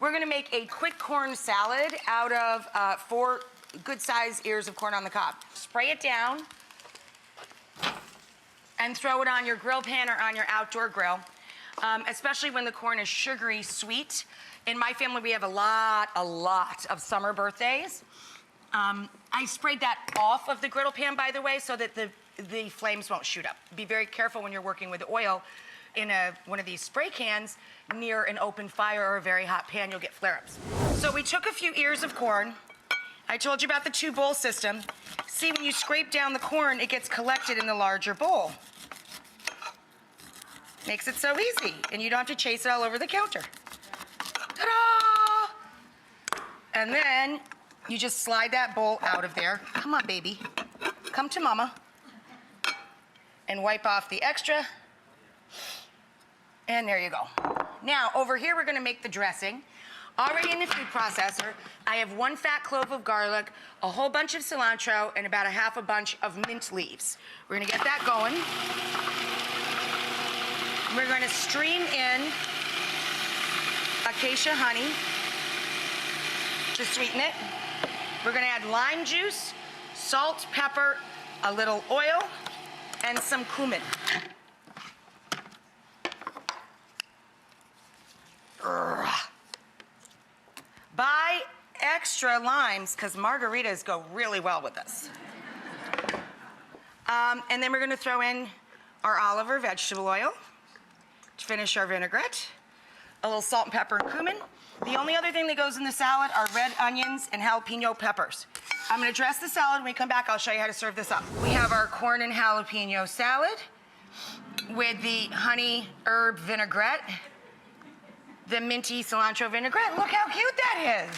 We're gonna make a quick corn salad out of 4 good-sized ears of corn on the cob. Spray it down and throw it on your grill pan or on your outdoor grill, especially when the corn is sugary sweet. In my family, we have a lot of summer birthdays. I sprayed that off of the griddle pan, by the way, so that the flames won't shoot up. Be very careful when you're working with oil in one of these spray cans near an open fire or a very hot pan, you'll get flare-ups. So we took a few ears of corn. I told you about the 2-bowl system. See, when you scrape down the corn, it gets collected in the larger bowl. Makes it so easy, and you don't have to chase it all over the counter. Ta-da! And then you just slide that bowl out of there. Come on, baby. Come to mama. And wipe off the extra. And there you go. Now, over here, we're gonna make the dressing. Already in the food processor, I have 1 fat clove of garlic, a whole bunch of cilantro, and about a half a bunch of mint leaves. We're gonna get that going. We're gonna stream in acacia honey to sweeten it. We're gonna add lime juice, salt, pepper, a little oil, and some cumin. Buy extra limes, because margaritas go really well with this. And then we're gonna throw in our olive or vegetable oil to finish our vinaigrette, a little salt and pepper and cumin. The only other thing that goes in the salad are red onions and jalapeno peppers. I'm gonna dress the salad. When we come back, I'll show you how to serve this up. We have our corn and jalapeno salad with the honey herb vinaigrette, the minty cilantro vinaigrette. Look how cute that is.